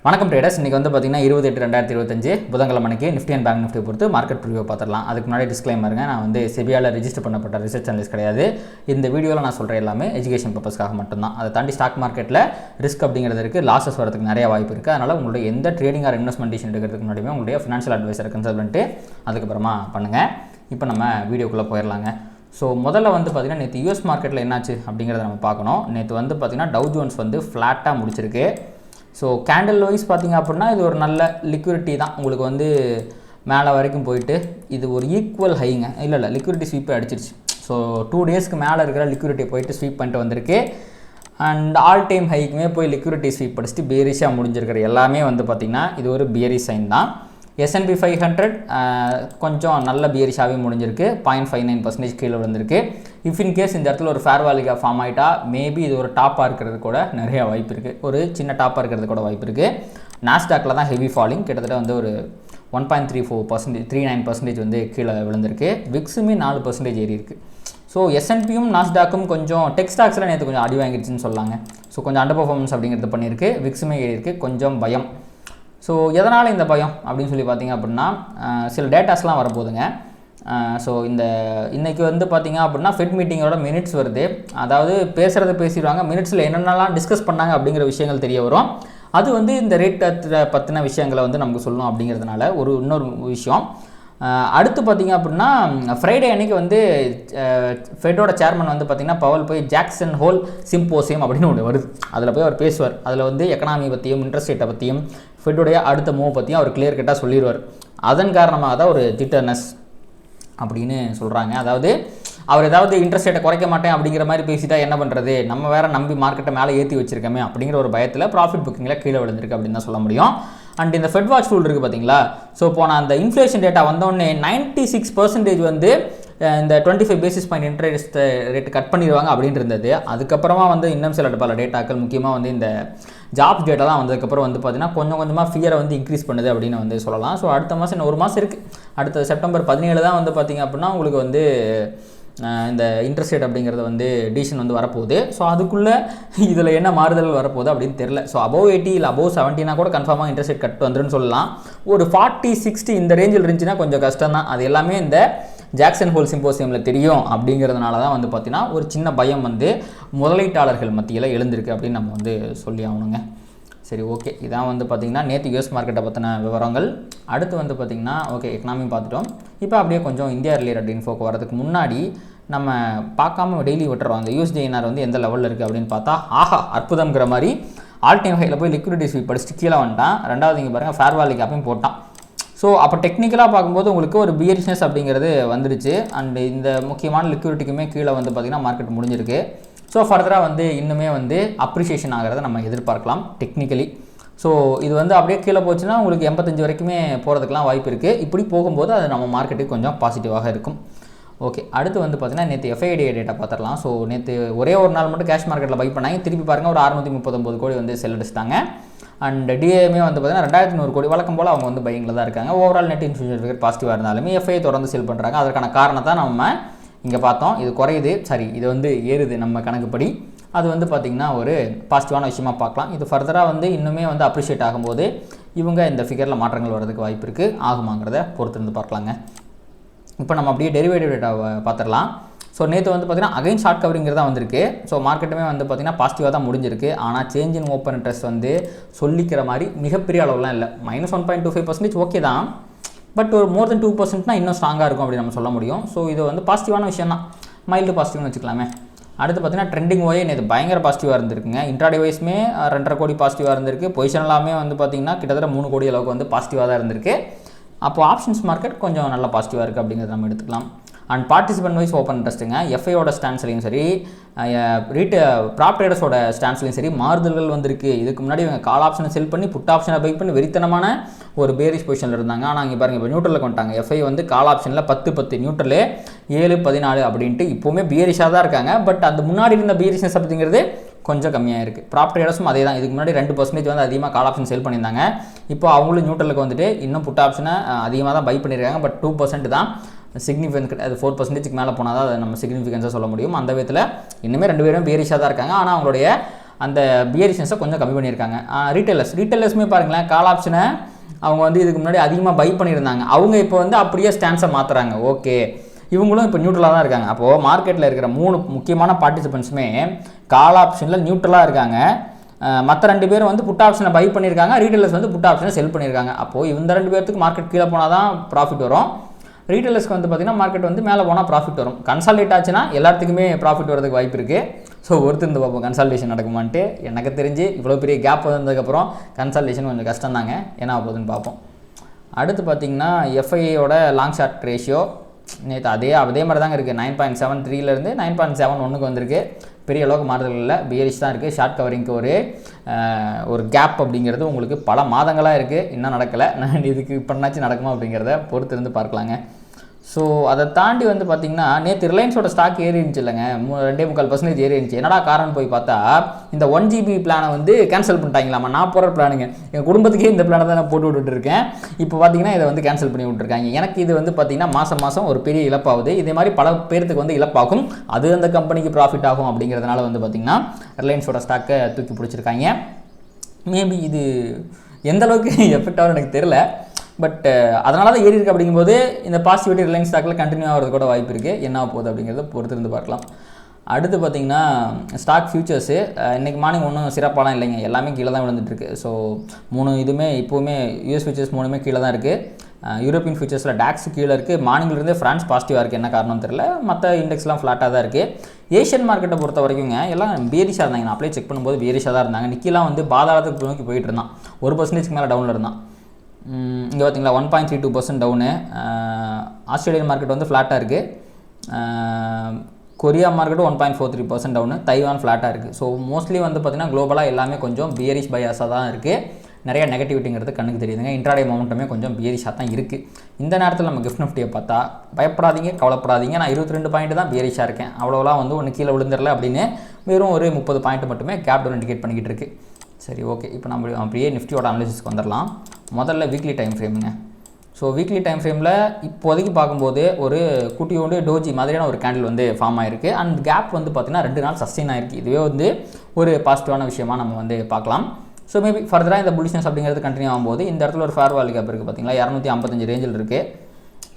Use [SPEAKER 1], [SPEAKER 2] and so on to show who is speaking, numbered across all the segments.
[SPEAKER 1] வணக்கம் ட்ரேடர்ஸ். இன்றைக்கி வந்து பார்த்திங்கன்னா 28/2025 புதன்கிழமை மணிக்கு நிஃப்டி அண்ட் பேங்க் நிஃப்டி பொறுத்து மார்க்கெட் ப்ரிவியூ பார்த்துடலாம். அதுக்கு முன்னாடி டிஸ்க்ளைமருங்க, நான் வந்து செபியால் ரெஜிஸ்டர் பண்ணப்பட்ட ரிசர்ச் அனலிஸ்ட் கிடையாது. இந்த வீடியோவில் நான் சொல்கிற எல்லாமே எஜுகேஷன் பர்பஸ்க்காக மட்டும்தான். அதை தாண்டி ஸ்டாக் மார்க்கெட்டில் ரிஸ்க் அப்படிங்கிறது இருக்குது, லாஸஸ் வரதுக்கு நிறைய வாய்ப்பு இருக்குது. அதனால் உங்களுடைய எந்த ட்ரேடிங் ஆர் இன்வெஸ்ட்மெண்ட் டிசிஷன் எடுக்கிறதுக்கு முன்னாடியுமே உங்களுடைய ஃபினான்ஷியல் அட்வைசரை கன்சல்ட் பண்ணிட்டு அதுக்கப்புறமா பண்ணுங்கள். இப்போ நம்ம வீடியோக்குள்ளே போயிடலாங்க. ஸோ முதல்ல வந்து பார்த்திங்கன்னா நேற்று யூஎஸ் மார்க்கெட்டில் என்னாச்சு அப்படிங்கிறத நம்ம பார்க்கணும். நேற்று வந்து பார்த்திங்கன்னா டவ் ஜோன்ஸ் வந்து ஃப்ளாட்டாக முடிச்சிருக்கு. ஸோ கேண்டில் வைஸ் பார்த்திங்க அப்படின்னா இது ஒரு நல்ல லிக்விடிட்டி தான். உங்களுக்கு வந்து மேலே வரைக்கும் போயிட்டு இது ஒரு ஈக்குவல் ஹைங்க, இல்லை லிக்விடிட்டி ஸ்வீப்பை அடிச்சிருச்சு. ஸோ 2 டேஸ்க்கு மேலே இருக்கிற லிக்விடிட்டி போயிட்டு ஸ்வீப் பண்ணிட்டு வந்திருக்கு. அண்ட் ஆல் டைம் ஹைக்குமே போய் லிக்விடிட்டி ஸ்வீப் அடிச்சுட்டு பேரிஷாக முடிஞ்சிருக்கிற எல்லாமே வந்து பார்த்திங்கன்னா இது ஒரு பியரிஷ் சைன் தான். S&P 500 கொஞ்சம் நல்ல பியரிஷாகவே முடிஞ்சிருக்கு, 0.59% கீழே விழுந்திருக்கு. இஃப் இன் கேஸ் இந்த இடத்துல ஒரு ஃபேர் வேல்யூ ஃபார்ம் ஆகிட்டா மேபி இது ஒரு டாப்பாக இருக்கிறது கூட நிறைய வாய்ப்பு இருக்குது, ஒரு சின்ன டாப்பாக இருக்கிறது கூட வாய்ப்பு இருக்குது. நாஸ்டாக்கில் தான் ஹெவி ஃபாலிங், கிட்டத்தட்ட வந்து ஒரு 1.39% வந்து கீழே விழுந்திருக்கு. விக்ஸுமே 4% ஏறி இருக்குது. ஸோ S&Pயும் நாஸ்டாக்கும் கொஞ்சம் டெக் ஸ்டாக்ஸில் நேற்று கொஞ்சம் அடி வாங்கிடுச்சுன்னு சொல்லாங்க. ஸோ கொஞ்சம் அண்டர் பர்ஃபார்மன்ஸ் அப்படிங்கிறது பண்ணியிருக்கு. விக்ஸுமே ஏறி இருக்குது, கொஞ்சம் பயம். ஸோ எதனால் இந்த பயம் அப்படின்னு சொல்லி பார்த்தீங்க அப்படின்னா சில டேட்டாஸ்லாம் வரப்போகுதுங்க. ஸோ இன்றைக்கி வந்து பார்த்திங்க அப்படின்னா ஃபெட் மீட்டிங்கோட மினிட்ஸ் வருது. அதாவது பேசுகிறத பேசிடுவாங்க, மினிட்ஸில் என்னென்னலாம் டிஸ்கஸ் பண்ணாங்க அப்படிங்கிற விஷயங்கள் தெரிய வரும். அது வந்து இந்த ரேட் பற்றின விஷயங்களை வந்து நமக்கு சொல்லணும் அப்படிங்கிறதுனால இன்னொரு விஷயம். அடுத்து பார்த்திங்க அப்படின்னா ஃப்ரைடே அன்றைக்கி வந்து ஃபெட்டோட சேர்மன் வந்து பார்த்திங்கன்னா பவல் போய் ஜாக்சன் ஹோல் சிம்போசியம் அப்படின்னு ஒன்று வருது. அதில் போய் அவர் பேசுவார். அதில் வந்து எக்கனாமி பற்றியும் இன்ட்ரெஸ்ட் ரேட்டை பற்றியும் ஃபெட்டோடைய அடுத்த மூவ் பற்றியும் அவர் கிளியர் கட்டாக சொல்லிடுவார். அதன் காரணமாக தான் ஒரு டிட்டர்னஸ் அப்படின்னு சொல்கிறாங்க. அதாவது அவர் ஏதாவது இன்ட்ரெஸ்ட் ரேட்டை குறைக்க மாட்டேன் அப்படிங்கிற மாதிரி பேசிட்டா என்ன பண்ணுறது, நம்ம வேறு நம்பி மார்க்கெட்டை மேலே ஏற்றி வச்சிருக்கோமே அப்படிங்கிற ஒரு பயத்தில் ப்ராஃபிட் புக்கிங்கில் கீழே விழுந்திருக்கு அப்படின்னு தான் சொல்ல முடியும். அண்ட் இந்த ஃபெட் வாட்ச் டூல் இருக்குது பார்த்தீங்களா, ஸோ போன அந்த இன்ஃப்ளேஷன் டேட்டா வந்தோடனே 96% வந்து இந்த 25 basis point interest rate cut பண்ணிடுவாங்க அப்படின்னு இருந்தது. அதுக்கப்புறமா வந்து இன்னும் சில பல டேட்டாக்கள், முக்கியமாக வந்து இந்த ஜாப்ஸ் டேட்டாலாம் வந்ததுக்கப்புறம் வந்து பார்த்திங்கன்னா கொஞ்சம் கொஞ்சமாக ஃபியரை வந்து இன்க்ரீஸ் பண்ணுது அப்படின்னு வந்து சொல்லலாம். ஸோ அடுத்த மாதம் இன்னும் 1 மாதம் இருக்குது. அடுத்த செப்டம்பர் 17 தான் வந்து பார்த்திங்க அப்படின்னா உங்களுக்கு வந்து இந்த இன்ட்ரெஸ்ட் ரேட் அப்படிங்கிறது வந்து டிசிஷன் வந்து வரப்போகுது. ஸோ அதுக்குள்ளே இதில் என்ன மாறுதல் வரப்போகுது அப்படின்னு தெரில. ஸோ above 80 இல்லை above 70 கூட கன்ஃபார்மாக இன்ட்ரெஸ்ட் ரேட் கட் வந்துருன்னு சொல்லலாம். ஒரு 40-60 இந்த ரேஞ்சில் இருந்துச்சுன்னா கொஞ்சம் கஷ்டம் தான். அது எல்லாமே இந்த ஜாக்சன் ஹோல் சிம்போசியமில் தெரியும் அப்படிங்கிறதுனால தான் வந்து பார்த்திங்கன்னா ஒரு சின்ன பயம் வந்து முதலீட்டாளர்கள் மத்தியில் எழுந்திருக்கு அப்படின்னு நம்ம வந்து சொல்லி ஆகணுங்க. சரி, ஓகே, இதான் வந்து பார்த்திங்கன்னா நேற்று யூஎஸ் மார்க்கெட்டை பற்றின விவரங்கள். அடுத்து வந்து பார்த்திங்கன்னா எக்கனாமி பார்த்துட்டோம். இப்போ அப்படியே கொஞ்சம் இந்தியா ரிலேட்டட் இன்ஃபோக்கு வரதுக்கு முன்னாடி நம்ம பார்க்காம டெய்லி விட்டுறோம். அந்த USD/INR வந்து எந்த லெவலில் இருக்குது அப்படின்னு பார்த்தா அற்புதம்ங்கிற மாதிரி ஆல் டைம் ஹையில் போய் லிக்விடிட்டி ஸ்வீப் படிச்சுட்டு கீழே வந்துட்டான். ரெண்டாவது இங்கே பாருங்கள் ஃபேர் வேல்யூ கேப்பையும் போட்டான். ஸோ அப்போ டெக்னிக்கலாக பார்க்கும்போது உங்களுக்கு ஒரு பியரிஷ்னஸ் அப்படிங்கிறது வந்துருச்சு. அண்ட் இந்த முக்கியமான லிக்விடிட்டிக்குமே கீழே வந்து பார்த்திங்கன்னா மார்க்கெட் முடிஞ்சிருக்கு. ஸோ ஃபர்தராக வந்து இன்னுமே வந்து அப்ரிஷியேஷன் ஆகிறத நம்ம எதிர்பார்க்கலாம் டெக்னிக்கலி. ஸோ இது வந்து அப்படியே கீழே போச்சுன்னா உங்களுக்கு 85 வரைக்குமே போகிறதுக்கெலாம் வாய்ப்பு இருக்குது. இப்படி போகும்போது அது நம்ம மார்க்கெட்டுக்கு கொஞ்சம் பாசிட்டிவாக இருக்கும். ஓகே, அடுத்து வந்து பார்த்திங்கன்னா நேற்று FIDA டேட்டா பார்த்துடலாம். ஸோ நேற்று ஒரே ஒரு நாள் மட்டும் கேஷ் மார்க்கெட்டில் பை பண்ணாங்க. திருப்பி பாருங்கள் ஒரு 639 கோடி வந்து செல் அடிச்சிட்டாங்க. அண்ட் DAமே வந்து பார்த்திங்கன்னா 2100 கோடி, வழக்கம் போல் அவங்க வந்து பையிங்கில் தான் இருக்காங்க. ஓவரால் நெட் இன்ஃப்ளூஷன் ஃபிகர் பாசிட்டிவாக இருந்தாலுமே FI தொடர்ந்து செல் பண்ணுறாங்க. அதற்கான காரணத்தை நம்ம இங்கே பார்த்தோம். இது குறையுது, சரி இது வந்து ஏறுது நம்ம கணக்குப்படி. அது வந்து பார்த்திங்கன்னா ஒரு பாசிட்டிவான விஷயமாக பார்க்கலாம். இது ஃபர்தராக வந்து இன்னுமே வந்து அப்ரிஷியேட் ஆகும்போது இவங்க இந்த ஃபிகரில் மாற்றங்கள் வர்றதுக்கு வாய்ப்பு இருக்குது. ஆகுமாங்கிறத பொறுத்திருந்து பார்க்கலாங்க. இப்போ நம்ம அப்படியே டெரிவேட்டிவ் டேட்டாவை பார்த்துடலாம். ஸோ நேற்று வந்து பார்த்திங்கன்னா அகைன் ஷார்ட் கவரிங்கிறது தான் வந்திருக்கு. ஸோ மார்க்கெட்டுமே வந்து பார்த்திங்கன்னா பாசிட்டிவாக தான் முடிஞ்சிருக்கு. ஆனால் சேஞ்ச் இன் ஓப்பன் இன்ட்ரெஸ்ட் வந்து சொல்லிக்கிற மாதிரி மிகப்பெரிய அளவுலாம் இல்லை. -1.25% ஓகே தான், பட் ஒரு மோர் தென் 2% இன்னும் ஸ்ட்ராங்காக இருக்கும் அப்படின்னு நம்ம சொல்ல முடியும். ஸோ இது வந்து பாசிட்டிவான விஷயம் தான், மைல்டு பாசிட்டிவ்னு வச்சுக்கலாமே. அடுத்து பார்த்திங்கன்னா ட்ரெண்டிங் ஓயே நேற்று பயங்கர பாசிட்டிவாக இருந்திருக்குங்க. இன்ட்ராடே வைஸ்மே 2.5 கோடி பாசிட்டிவாக இருந்திருக்கு. பொசிஷன் எல்லாமே வந்து பார்த்திங்கன்னா கிட்டத்தட்ட 3 கோடி அளவுக்கு வந்து பாசிட்டிவாக தான் இருந்திருக்கு. அப்போது ஆப்ஷன்ஸ் மார்க்கெட் கொஞ்சம் நல்லா பாசிட்டிவாக இருக்குது அப்படிங்கிறத நம்ம எடுத்துக்கலாம். அண்ட் பார்ட்டிசிபென்ட் வைஸ் ஓப்பன் இன்ட்ரெஸ்ட்டுங்க. FIயோட ஸ்டான்ஸ்லையும் சரி, ப்ராப் ட்ரேடர்ஸோட ஸ்டான்ஸ்லையும் சரி மாறுதல்கள் வந்திருக்கு. இதுக்கு முன்னாடி இவங்க கால் ஆப்ஷனை செல் பண்ணி புட் ஆப்ஷனை பை பண்ணி வெறித்தனமான ஒரு பேரிஷ் பொசிஷனில் இருந்தாங்க. ஆனால் இங்கே பாருங்கள் இப்போ நியூட்ரலில் கொண்டாங்க. FI வந்து கால் ஆப்ஷனில் 10 நியூட்ரலே 7-14 அப்படின்ட்டு இப்போவுமே பியரிஷாக தான் இருக்காங்க. பட் அந்த முன்னாடி இருந்த பியரிஷ்னஸ் அப்படிங்கிறது கொஞ்சம் கம்மியாக இருக்குது. ப்ராப் ட்ரேடர்ஸும் அதே தான். இதுக்கு முன்னாடி 2% வந்து அதிகமாக கால் ஆப்ஷன் செல் பண்ணியிருந்தாங்க. இப்போ அவங்களும் நியூட்ரலுக்கு வந்துட்டு இன்னும் புட் ஆப்ஷனை அதிகமாக தான் பை பண்ணியிருக்காங்க. பட் 2% தான் சிக்னிஃபிகன்ஸ். அது 4%க்கு மேலே போனால் தான் அதை நம்ம சிக்னிஃபிகன்ஸாக சொல்ல முடியும். அந்த விதத்தில் இன்னுமே 2 பேரும் பேரிஷாக தான் இருக்காங்க. ஆனால் அவங்களுடைய அந்த பியரிஷன்ஸை கொஞ்சம் கம்மி பண்ணியிருக்காங்க. ரீட்டைலர்ஸுமே பாருங்களேன், கால் ஆப்ஷனை அவங்க வந்து இதுக்கு முன்னாடி அதிகமாக பை பண்ணியிருந்தாங்க. அவங்க இப்போ வந்து அப்படியே ஸ்டான்ஸை மாற்றுறாங்க. ஓகே, இவங்களும் இப்போ நியூட்ரலாக தான் இருக்காங்க. அப்போது மார்க்கெட்டில் இருக்கிற 3 முக்கியமான பார்ட்டிசிபெண்ட்ஸுமே கால் ஆப்ஷனில் நியூட்ரலாக இருக்காங்க. மற்ற 2 பேரும் வந்து புட் ஆப்ஷனை பை பண்ணியிருக்காங்க, ரீட்டைலர்ஸ் வந்து புட் ஆப்ஷனை செல் பண்ணியிருக்காங்க. அப்போது இந்த 2 பேர்த்துக்கு மார்க்கெட் கீழே போனால் தான் ப்ராஃபிட் வரும், ரீட்டைலர்ஸ்க்கு வந்து பார்த்திங்கன்னா மார்க்கெட் வந்து மேலே போனால் ப்ராஃபிட் வரும். கன்சால்டேட் ஆச்சுன்னா எல்லாத்துக்குமே ப்ராஃபிட் வரதுக்கு வாய்ப்பு இருக்குது. ஸோ ஒருத்தர் பார்ப்போம் கன்சால்டேஷன் நடக்குமான்ட்டு. எனக்கு தெரிஞ்சு இவ்வளோ பெரிய கேப் வந்ததுக்கப்புறம் கன்சால்டேஷன் கொஞ்சம் கஷ்டம் தாங்க, என்ன ஆகுதுன்னு பார்ப்போம். அடுத்து பார்த்திங்கன்னா எஃப்ஐஏயோட லாங் ஷார்ட் ரேஷியோ நேற்று அதே மாதிரி தாங்க இருக்குது. 9.73 9.71 வந்திருக்கு. பெரிய அளவுக்கு மாறுதல் இல்லை, பியரிஷ் தான் இருக்குது. ஷார்ட் கவரிங்க்கு ஒரு கேப் அப்படிங்கிறது உங்களுக்கு பல மாதங்களாக இருக்குது, இன்னும் நடக்கலை. நான் இதுக்கு இப்போனாச்சும் நடக்குமா அப்படிங்கிறத பொறுத்து இருந்து பார்க்கலாங்க. ஸோ அதை தாண்டி வந்து பார்த்திங்கன்னா நேற்று ரிலையன்ஸோட ஸ்டாக் ஏறி இருந்துச்சு இல்லைங்க, 2.25% ஏறி இருந்துச்சு. என்னடா காரணம் போய் பார்த்தா இந்த 1 GB பிளானை வந்து கேன்சல் பண்ணிட்டாங்களாமா. நான் போகிற பிளானுங்க, எங்கள் குடும்பத்துக்கே இந்த பிளானை தான் நான் போட்டு விட்டுருக்கேன். இப்போ பார்த்தீங்கன்னா இதை வந்து கேன்சல் பண்ணி விட்டுருக்காங்க. எனக்கு இது வந்து பார்த்திங்கன்னா மாதம் ஒரு பெரிய இழப்பாகுது. இதே மாதிரி பல பேருக்கு வந்து இழப்பாகும், அது அந்த கம்பெனிக்கு ப்ராஃபிட் ஆகும். அப்படிங்கிறதுனால வந்து பார்த்திங்கன்னா ரிலையன்ஸோட ஸ்டாக்கை தூக்கி பிடிச்சிருக்காங்க. மேபி இது எந்த அளவுக்கு எஃபெக்ட் ஆகும் எனக்கு தெரியல, பட் அதனால தான் ஏறி இருக்குது. அப்படிங்கும்போது இந்த பாசிட்டிவிட்டி ரிலையன்ஸ் ஸ்டாக்கில் கண்டினியூ ஆகிறது கூட வாய்ப்பு இருக்குது. என்ன போகுது அப்படிங்கிறத பொறுத்து இருந்து பார்க்கலாம். அடுத்து பார்த்திங்கன்னா ஸ்டாக் ஃபியூச்சர்ஸு இன்றைக்கி மார்னிங் ஒன்றும் சிறப்பாலாம் இல்லைங்க, எல்லாமே கீழே தான் விழுந்துட்டுருக்கு. ஸோ 3 இதுவுமே இப்போவுமே யூஎஸ் ஃபியூச்சர்ஸ் 3மே கீழே தான் இருக்குது. யூரோப்பியன் ஃபியூச்சர்ஸில் டாக்ஸ் கீழே இருக்குது. மார்னிங்லேருந்தே ஃப்ரான்ஸ் பாசிட்டிவாக இருக்குது, என்ன காரணம் தெரியல. மற்ற இண்டெக்ஸ்லாம் ஃப்ளாட்டாக தான் இருக்குது. ஏஷியன் மார்க்கெட்டை பொறுத்த வரைக்குங்க எல்லாம் பியரிஷாக இருந்தாங்க. நான் அப்படியே செக் பண்ணும்போது பியரிஷாக தான் இருந்தாங்க. நிக்கிலாம் வந்து பாதாளத்துக்கு நோக்கி போயிட்டு இருந்தான், 1% மேலே டவுனில் இருந்தான். இங்கே பார்த்தீங்களா 1.32% டவுனு. ஆஸ்திரேலியன் மார்க்கெட் வந்து ஃப்ளாட்டாக இருக்குது. Korea மார்க்கெட்டும் 1.43% town. தைவான் ஃப்ளாட்டாக இருக்குது. ஸோ மோஸ்ட்லி வந்து பார்த்திங்கன்னா குளோபலாக எல்லாமே கொஞ்சம் பியரிஷ் பயாஸாக தான் இருக்குது. நிறைய நெகட்டிவிட்டிங்கிறது கண்ணுக்கு தெரியுதுங்க. இன்ட்ராடே மொமெண்டமே கொஞ்சம் பியரிஷாக தான் இருக்குது. இந்த நேரத்தில் நம்ம கிஃப்ட் நிஃப்டியை பார்த்தா பயப்படாதீங்க, கவலைப்படாதீங்க. நான் 22 பாயிண்ட் தான் பியரிஷாக இருக்கேன், அவ்வளோலாம் வந்து ஒன்று கீழே விழுந்துடல அப்படின்னு வெறும் ஒரு 30 பாயிண்ட் மட்டுமே கேப் டவுன் இண்டிகேட் பண்ணிக்கிட்டு இருக்குது. சரி, ஓகே, இப்போ நம்ம அப்படியே நிஃப்டியோட அனாலிசிஸ்க்கு வந்துடலாம். முதல்ல வீக்லி டைம் ஃப்ரேமுங்க. ஸோ வீக்லி டைம் ஃப்ரேமில் இப்போதைக்கு பார்க்கும்போது ஒரு குட்டியோண்டு டோஜி மாதிரியான ஒரு கேண்டில் வந்து ஃபார்ம் ஆகிருக்கு. அண்ட் கேப் வந்து பார்த்திங்கன்னா 2 நாள் சஸ்டெயின் ஆகிருக்கு. இதுவே வந்து ஒரு பாசிட்டிவான விஷயமாக நம்ம வந்து பார்க்கலாம். ஸோ மேபி ஃபர்தராக இந்த புல்லிஷ்னஸ் அப்படிங்கிறது கண்டினியூ ஆகும்போது இந்த இடத்துல ஒரு ஃபேர் வேல்யூ கேப் இருக்குது பார்த்தீங்களா, 255 ரேஞ்சில் இருக்குது.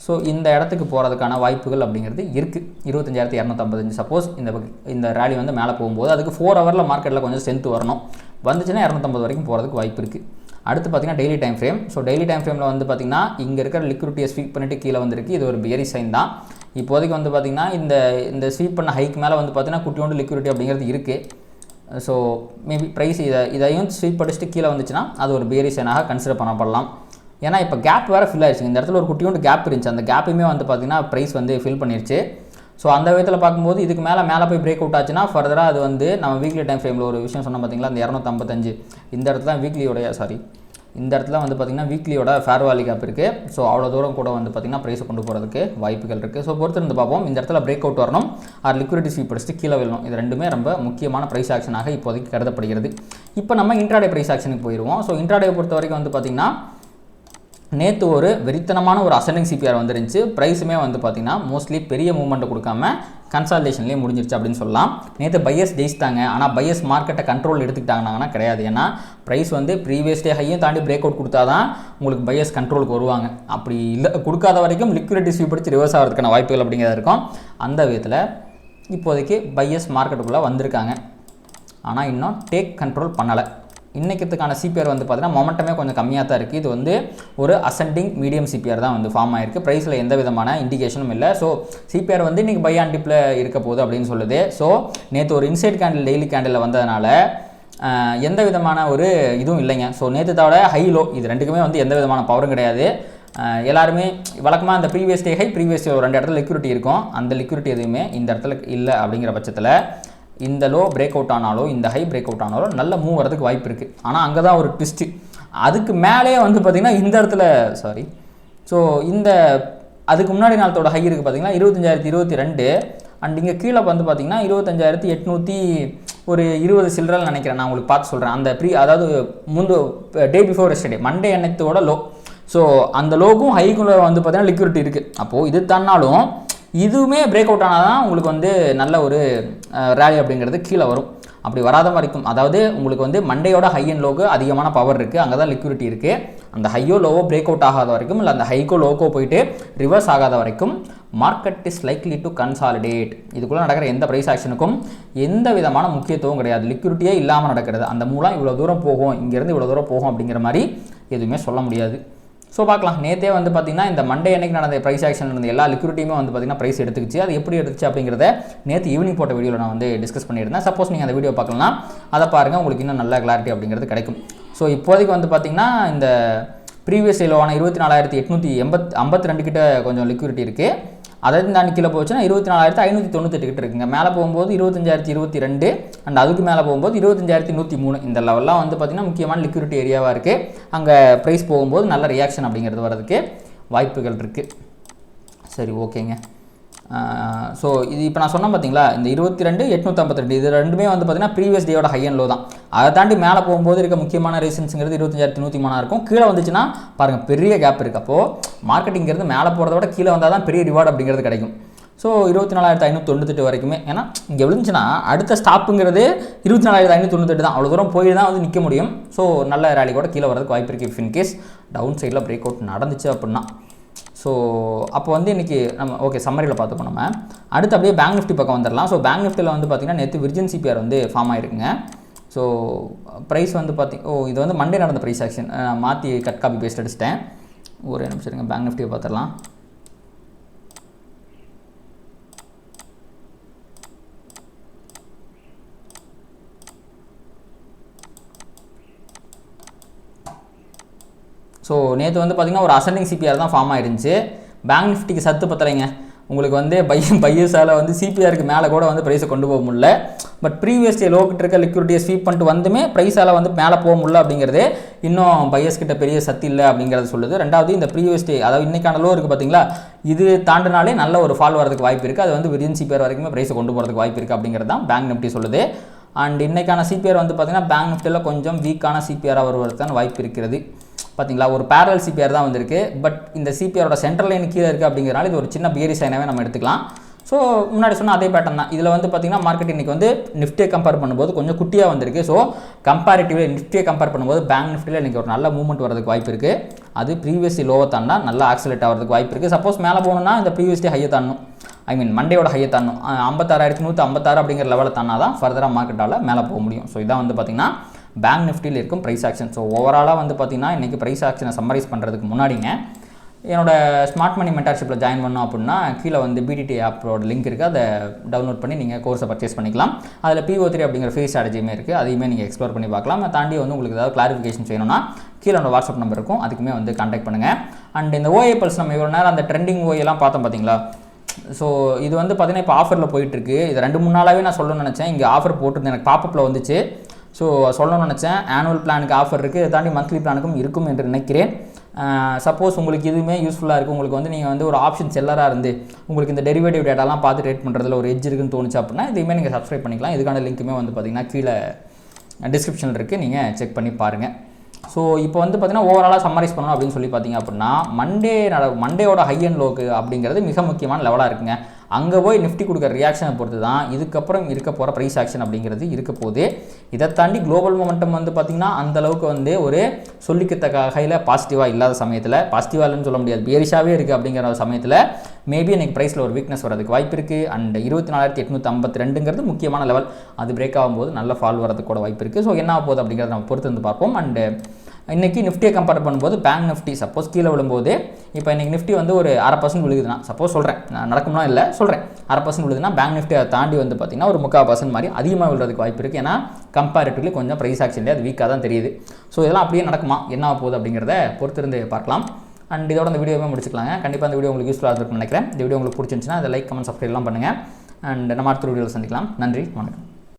[SPEAKER 1] ஸோ இந்த இடத்துக்கு போகிறதுக்கான வாய்ப்புகள் அப்படிங்கிறது இருக்குது. 25,255. சப்போஸ் இந்த ரேலி வந்து மேலே போகும்போது அதுக்கு 4 ஹவரில் மார்க்கெட்டில் கொஞ்சம் ஸ்ட்ரென்த் வரணும், வந்துச்சுன்னா 250 வரைக்கும் போகிறதுக்கு வாய்ப்பு இருக்குது. அடுத்து பார்த்திங்கன்னா daily time frame. So daily time ஃப்ரேமில் வந்து பார்த்திங்கன்னா இங்கே இருக்கிற லிக்விடிட்டியை ஸ்வீப் பண்ணிட்டு கீழே வந்திருக்கு. இது ஒரு பியரி சைன் தான். இப்போதைக்கு வந்து பார்த்திங்கன்னா இந்த ஸ்வீப் பண்ண ஹைக் மேலே வந்து பார்த்திங்கன்னா குட்டியோண்டு லிக்விடிட்டி அப்படிங்கிறது இருக்குது. ஸோ மேபி ப்ரைஸ் இதையும் ஸ்வீப் படிச்சுட்டு கீழே வந்துச்சுன்னா அது ஒரு பியரி சைனாக கன்சிடர் பண்ணப்படலாம். ஏன்னா இப்போ கேப் வேறு ஃபில் ஆயிடுச்சு. இந்த இடத்துல ஒரு குட்டியோண்டு கேப் இருந்துச்சு, அந்த கேப்பையுமே வந்து பார்த்திங்கன்னா ப்ரைஸ் வந்து ஃபில் பண்ணிருச்சு. ஸோ அந்த விதத்தில் பார்க்கும்போது இதுக்கு மேலே போய் பிரேக் அவுட் ஆச்சுன்னா ஃபர்தராக அது வந்து நம்ம வீக்லி டைம் ஃப்ரேமில் ஒரு விஷயம் சொன்னோம் பார்த்தீங்களா, அந்த 255 இந்த இடத்துல இந்த இடத்துல வந்து பார்த்திங்கன்னா வீக்லியோட ஃபேர் வேல்யூ கேப் இருக்குது. ஸோ அவ்வளோ தூரம் கூட வந்து பார்த்திங்கன்னா ப்ரைஸை கொண்டு போகிறதுக்கு வாய்ப்புகள் இருக்குது. ஸோ பொறுத்து இருந்து பார்ப்போம். இந்த இடத்துல பிரேக் அவுட் வரணும், ஆர் லிக்விடிட்டி ஸ்வீப் படிச்சுட்டு கீழே விழணும். இது ரெண்டுமே ரொம்ப முக்கியமான ப்ரைஸ் ஆக்ஷனாக இப்போதைக்கு கருதப்படுகிறது. இப்போ நம்ம இன்ட்ராடே ப்ரைஸ் ஆக்ஷனுக்கு போயிடுவோம். ஸோ இன்ட்ராடே பொறுத்த வரைக்கும் வந்து பார்த்திங்கன்னா நேற்று ஒரு வெறித்தனமான ஒரு அசெண்டிங் சிபிஆர் வந்துருந்துச்சு. ப்ரைஸுமே வந்து பார்த்திங்கன்னா மோஸ்ட்லி பெரிய மூவ்மெண்ட்டை கொடுக்காம கன்சால்டேஷன்லேயே முடிஞ்சிருச்சு அப்படின்னு சொல்லலாம். நேற்று பையர்ஸ் ஜெயிச்சிட்டாங்க, ஆனால் பையர்ஸ் மார்க்கெட்டை கண்ட்ரோல் எடுத்துக்கிட்டாங்கன்னா கிடையாது. ஏன்னா ப்ரைஸ் வந்து ப்ரீவியஸ் டே ஹையும் தாண்டி பிரேக் அவுட் கொடுத்தா தான் உங்களுக்கு பையர்ஸ் கண்ட்ரோலுக்கு வருவாங்க. அப்படி இல்லை கொடுக்காத வரைக்கும் லிக்விடிட்டி ஸ்வீப் படித்து ரிவர்ஸ் ஆகிறதுக்கான வாய்ப்புகள் அப்படிங்கிறத இருக்கும். அந்த விதத்தில் இப்போதைக்கு பையர்ஸ் மார்க்கெட்டுக்குள்ளே வந்திருக்காங்க, ஆனால் இன்னும் டேக் கண்ட்ரோல் பண்ணலை. இன்றைக்கிறதுக்கான சிபிஆர் வந்து பார்த்திங்கன்னா மொமெண்டமே கொஞ்சம் கம்மியாக தான் இருக்குது. இது வந்து ஒரு அசெண்டிங் மீடியம் சிபிஆர் தான் வந்து ஃபார்ம் ஆகிருக்கு. ப்ரைஸில் எந்த விதமான இண்டிகேஷனும் இல்லை. ஸோ சிபிஆர் வந்து இன்றைக்கி பை அண்ட் டிப்பில் இருக்க போகுது அப்படின்னு சொல்லுது. ஸோ நேற்று ஒரு இன்சைட் கேண்டில் டெய்லி கேண்டில் வந்ததுனால எந்த விதமான ஒரு இதுவும் இல்லைங்க. ஸோ நேற்று தவிர ஹை லோ இது ரெண்டுக்குமே வந்து எந்த விதமான பவரும் கிடையாது. எல்லாருமே வழக்கமாக அந்த previous day high previous day ஒரு 2 இடத்துல லிக்விடிட்டி இருக்கும், அந்த லிக்விடிட்டி எதுவுமே இந்த இடத்துல இல்லை. அப்படிங்கிற பட்சத்தில் இந்த லோ பிரேக் அவுட் ஆனாலோ இந்த ஹை பிரேக் அவுட் ஆனாலோ நல்ல மூவ் வரதுக்கு வாய்ப்பு இருக்குது. ஆனால் அங்கே தான் ஒரு ட்விஸ்ட்டு. அதுக்கு மேலே வந்து பார்த்திங்கன்னா இந்த இடத்துல ஸோ அதுக்கு முன்னாடி நாளத்தோட ஹை இருக்குது பார்த்திங்கன்னா 25,022. அண்ட் இங்கே கீழே வந்து பார்த்திங்கன்னா 25,820 சில்லறல் நினைக்கிறேன். நான் உங்களுக்கு பார்த்து சொல்கிறேன். அந்த அதாவது டே பிஃபோர் எஸ்டர்டே மண்டே அன்னைத்தோட லோ. ஸோ அந்த லோக்கும் ஹைக்குள்ளே வந்து பார்த்திங்கன்னா லிக்விடிட்டி இருக்குது. அப்போது இது தானாலும் இதுவுமே பிரேக் அவுட் ஆனால் தான் உங்களுக்கு வந்து நல்ல ஒரு ரேலி அப்படிங்கிறது கீழே வரும். அப்படி வராத வரைக்கும், அதாவது உங்களுக்கு வந்து மண்டேயோட ஹை அண்ட் லோக்கு அதிகமான பவர் இருக்குது, அங்கே தான் லிக்விடிட்டி இருக்குது. அந்த ஹையோ லோவோ பிரேக் அவுட் ஆகாத வரைக்கும், இல்லை அந்த ஹைக்கோ லோக்கோ போயிட்டு ரிவர்ஸ் ஆகாத வரைக்கும் market is likely to consolidate. இதுக்குள்ளே நடக்கிற எந்த ப்ரைஸ் ஆக்ஷனுக்கும் எந்த விதமான முக்கியத்துவம் கிடையாது. லிக்விடிட்டியே இல்லாமல் நடக்கிறது. அந்த மூலம் இவ்வளோ தூரம் போகும், இங்கேருந்து இவ்வளோ தூரம் போகும் அப்படிங்கிற மாதிரி எதுவுமே சொல்ல முடியாது. ஸோ பார்க்கலாம். நேற்றே வந்து பார்த்திங்கன்னா இந்த மண்டே அன்னைக்கு நடந்த ப்ரைஸ் ஆக்ஷன் நடந்த எல்லா லிக்விடிட்டியுமே வந்து பார்த்திங்கன்னா ப்ரைஸ் எடுத்துக்கிச்சு. அது எப்படி எடுத்துச்சு அப்படிங்கிறத நேற்று ஈவினிங் போட்ட வீடியோவில் நான் வந்து டிஸ்கஸ் பண்ணியிருந்தேன். சப்போஸ் நீங்கள் அந்த வீடியோ பார்க்கலன்னா அதை பாருங்கள், உங்களுக்கு இன்னும் நல்ல கிளாரிட்டி அப்படிங்கிறது கிடைக்கும். ஸோ இப்போதைக்கு வந்து பார்த்திங்கன்னா இந்த ப்ரீவியஸ் லோவான 24,852 கிட்ட கொஞ்சம் லிக்விடிட்டி இருக்குது. அதாவது தாண்டி கீழே போச்சுன்னா 24,598 கிட்ட இருக்குங்க. மேலே போகும்போது 25,022 அண்ட் அதுக்கு மேலே போகும்போது 25,103. இந்த லெவல்லாம் வந்து பார்த்திங்கன்னா முக்கியமான லிக்விடிட்டி ஏரியாவாக இருக்குது. அங்கே ப்ரைஸ் போகும்போது நல்ல ரியாக்ஷன் அப்படிங்கிறது வரதுக்கு வாய்ப்புகள் இருக்குது. சரி, ஓகேங்க. ஸோ இது இப்போ நான் சொன்னேன் பார்த்தீங்களா, இந்த 22,852 இது ரெண்டுமே வந்து பார்த்திங்கன்னா ப்ரீவியஸ் டேயோட ஹை அண்ட் லோ தான். அதை தாண்டி மேலே போகும்போது இருக்க முக்கியமான ரீசன்ஸுங்கிறது 25,103 இருக்கும். கீழே வந்துச்சுன்னா பாருங்கள் பெரிய கேப் இருக்குது. அப்போது மார்க்கெட்டிங்கிறது மேலே போகிறத விட கீழே வந்தால் தான் பெரிய ரிவார்டு அப்படிங்கிறது கிடைக்கும். ஸோ 24,598 வரைக்குமே, ஏன்னா இங்கே விழுந்துச்சுன்னா அடுத்த ஸ்டாப்புங்கிறது 24,598 தான். அவ்வளோ தூரம் போய் தான் வந்து நிற்க முடியும். ஸோ நல்ல ரேலி கூட கீழே வரதுக்கு வாய்ப்பு இருக்குது, இஃப் இன்கேஸ் டவுன் சைடில் பிரேக் அவுட் நடந்துச்சு அப்படின்னா. ஸோ அப்போ வந்து இன்றைக்கி நம்ம ஓகே சம்மரியில் பார்த்துப்போம். நம்ம அடுத்து அப்படியே பேங்க் நிஃப்டி பக்கம் வந்துடலாம். ஸோ பேங்க் நிஃப்டியில் வந்து பார்த்திங்கன்னா நேற்று விர்ஜின் சிபிஆர் வந்து ஃபார்ம் ஆகிருக்குங்க. ஸோ ப்ரைஸ் வந்து இது வந்து மண்டே நடந்த ப்ரைஸ் ஆக்ஷன் மாற்றி கட் காப்பி பேஸ்ட் அடிச்சிட்டேன். ஒரு நிமிஷம் இருங்க, பேங்க் நிஃப்டியை பார்த்துடலாம். ஸோ நேற்று வந்து பார்த்திங்கன்னா ஒரு அசெண்டிங் சிபிஆர் தான் ஃபார்ம் ஆகிருந்துச்சு. பேங்க் நிஃப்டிக்கு சத்து பத்தலைங்க. உங்களுக்கு வந்து பையர்ஸால் வந்து சிபிஆருக்கு மேலே கூட வந்து ப்ரைஸை கொண்டு போக முடியல. பட் ப்ரீவியஸ் டே லோக்கிட்ட இருக்க லிக்விடிட்டியை ஸ்வீப் பண்ணிட்டு வந்துமே ப்ரைஸால் வந்து மேலே போக முடியல அப்படிங்கிறது இன்னும் பையர்ஸ் கிட்ட பெரிய சத்து இல்லை அப்படிங்கிறத சொல்லுது. ரெண்டாவது இந்த ப்ரீவியஸ் டே, அதாவது இன்றைக்கான லோ இருக்குது பார்த்தீங்களா, இது தாண்டினாலே நல்ல ஒரு ஃபால் வரதுக்கு வாய்ப்பு இருக்குது. அது வந்து விர்ஜின் சிபிஆர் வரைக்குமே ப்ரைஸை கொண்டு போகிறதுக்கு வாய்ப்பு இருக்குது அப்படிங்கிறது தான் பேங்க் நிஃப்டி சொல்லுது. அண்ட் இன்றைக்கான சிபிஆர் வந்து பார்த்திங்கன்னா பேங்க் நிஃப்டியில் கொஞ்சம் வீக்கான சிபிஆராக வருவதற்கான வாய்ப்பு இருக்கிறது. பார்த்தீங்களா, ஒரு பேரல் சிபிஆர் தான் வந்திருக்கு. பட் இந்த சிபிஆரோட சென்ட்ரல் லைன் கீழே இருக்குது அப்படிங்கிறனால இது ஒரு சின்ன பியரி சைனாவே நம்ம எடுத்துக்கலாம். ஸோ முன்னாடி சொன்ன அதே பேட்டர்ன் தான். இதில் வந்து பார்த்திங்கன்னா மார்க்கெட் இன்றைக்கி வந்து நிஃப்டியை கம்பேர் பண்ணும்போது கொஞ்சம் குட்டியாக வந்திருக்கு. ஸோ கம்பேரிட்டிவ்லி நிஃப்டியை கம்பேர் பண்ணும்போது பேங்க் நிஃப்டியில் இன்றைக்கி ஒரு நல்ல மூவ்மெண்ட் வரதுக்கு வாய்ப்பு இருக்குது. அது ப்ரீவியஸ் லோவை தாண்டா நல்லா ஆக்சிலேட் ஆகிறதுக்கு வாய்ப்பு இருக்குது. சப்போஸ் மேலே போகணுன்னா இந்த ப்ரீவியஸ் டே ஹையை தாண்டணும், மண்டேயோட ஹையை தாண்டணும். 56,156 அப்படிங்கிற லெவலில் தாண்டா தான் ஃபர்தராக மார்க்கெட்டால் மேலே போக முடியும். ஸோ இதான் வந்து பார்த்திங்கன்னா பேங்க் நிஃப்டியில் இருக்கும் ப்ரைஸ் ஆக்ஷன். ஸோ ஓவராலாக வந்து பார்த்திங்கன்னா இன்றைக்கி ப்ரைஸ் ஆக்ஷனை சம்மரைஸ் பண்ணுறதுக்கு முன்னாடிங்க என்னோட ஸ்மார்ட் மணி மென்டார்ஷிப்பில் ஜாயின் பண்ணோம் அப்படின்னா கீழே வந்து பிடிடி ஆப்போட லிங்க் இருக்குது. அதை டவுன்லோட் பண்ணி நீங்கள் கோர்ஸை பர்ச்சேஸ் பண்ணிக்கலாம். அதில் PO3 அப்படிங்கிற ஃப்ரீ ஸ்ட்ராட்டஜியுமே இருக்குது. அதையுமே நீங்கள் எக்ஸ்ப்ளோர் பண்ணி பார்க்கலாம். தாண்டி வந்து உங்களுக்கு ஏதாவது கிளாரிஃபிகேஷன் செய்யணும்னா கீழே என்னோட வாட்ஸ்அப் நம்பர் இருக்கும், அதுக்குமே வந்து கான்டாக்ட் பண்ணுங்கள். அண்ட் இந்த OA பல்ஸ் நம்ம இவ்வளோ நேரம் அந்த ட்ரெண்டிங் ஓயெல்லாம் பார்த்தோம் பார்த்தீங்களா. ஸோ இது வந்து பார்த்திங்கன்னா இப்போ ஆஃபரில் போயிட்டுருக்கு. இது 2-3 நாளாகவே நான் சொல்லணும்னு நினச்சேன். இங்கே ஆஃபர் போட்டிருந்தேன், எனக்கு பாப்பப்பில் வந்துச்சு. ஸோ சொல்லணும்னு நினச்சேன். ஆனுவல் பிளானுக்கு ஆஃபர் இருக்குது, இதை தாண்டி மந்த்லி பிளானுக்கும் இருக்கும் என்று நினைக்கிறேன். சப்போஸ் உங்களுக்கு இதுவுமே யூஸ்ஃபுல்லாக இருக்குது, உங்களுக்கு வந்து நீங்கள் வந்து ஒரு ஆப்ஷன் செல்லராக இருந்து உங்களுக்கு இந்த டெரிவேட்டிவ் டேட்டாலாம் பார்த்து ட்ரேட் பண்ணுறதுல ஒரு எட்ஜ் இருக்குன்னு தோணுச்சு அப்படின்னா இதையுமே நீங்கள் சப்ஸ்கிரைப் பண்ணிக்கலாம். இதுக்கான லிங்க்குமே வந்து பார்த்திங்கன்னா கீழே டிஸ்கிரிப்ஷனில் இருக்குது, நீங்கள் செக் பண்ணி பாருங்கள். ஸோ இப்போ வந்து பார்த்திங்கன்னா ஓவராலாக சம்மரைஸ் பண்ணணும் அப்படின்னு சொல்லி பார்த்தீங்க அப்படின்னா மண்டேயோட ஹை அண்ட் லோக்கு அப்படிங்கிறது மிக முக்கியமான லெவலாக இருக்குங்க. அங்கே போய் நிஃப்டி கொடுக்குற ரியாக்ஷனை பொறுத்து தான் இதுக்கப்புறம் இருக்க போகிற ப்ரைஸ் ஆக்ஷன் அப்படிங்கிறது இருக்க போகுது. இதை தாண்டி குளோபல் மொமெண்டம் வந்து பார்த்திங்கன்னா அந்தளவுக்கு வந்து ஒரு சொல்லிக்கத்தக்க வகையில் பாசிட்டிவாக இல்லாத சமயத்தில், பாசிட்டிவாக இல்லைன்னு சொல்ல முடியாது, பேரிஷாகவே இருக்குது அப்படிங்கிற சமயத்தில் மேபி எனக்கு ப்ரைஸில் ஒரு வீக்னஸ் வரதுக்கு வாய்ப்பு இருக்குது. அண்ட் 24,852 முக்கியமான லெவல், அது பிரேக் ஆகும்போது நல்ல ஃபால் வரதுக்கு கூட வாய்ப்பு இருக்குது. ஸோ என்ன ஆக போகுது அப்படிங்கிறத நம்ம பொறுத்து வந்து பார்ப்போம். அண்டு இன்றைக்கி நிஃப்டியை கம்பேர் பண்ணும்போது பேங்க் நிஃப்டி சப்போஸ் கீழே விழும்போது இப்போ இன்றைக்கி நிஃப்டி வந்து ஒரு 0.5% விழுகுதுன்னா, சப்போஸ் சொல்கிறேன், நான் நடக்கும்னா இல்லை சொல்கிறேன், 0.5% விழுதுன்னா பேங்க் நிஃப்டி அதை தாண்டி வந்து பார்த்திங்கன்னா ஒரு 3/4% மாதிரி அதிகமாக விழுறதுக்கு வாய்ப்பு இருக்குது. ஏன்னா கம்பேரிட்டிவ்லி கொஞ்சம் ப்ரைஸ் ஆக்ஷன்லேயே அது வீக்காக தான் தெரியுது. ஸோ இதெல்லாம் அப்படியே நடக்குமா, என்ன ஆக போகுது அப்படிங்கிறத பொறுத்திருந்து பார்க்கலாம். அண்ட் இதோட இந்த வீடியோவே முடிச்சுக்கலாங்க. கண்டிப்பாக இந்த வீடியோ உங்களுக்கு யூஸ்ஃபுல்லாக இருக்குன்னு நினைக்கிறேன். இந்த வீடியோ உங்களுக்கு பிடிச்சிருந்துச்சுன்னா அதை லைக், கமெண்ட், சப்ஸ்கிரைப்லாம் பண்ணுங்கள். அண்ட் நம்ம அடுத்த வீடியோவில் சந்திக்கலாம். நன்றி, வணக்கம்.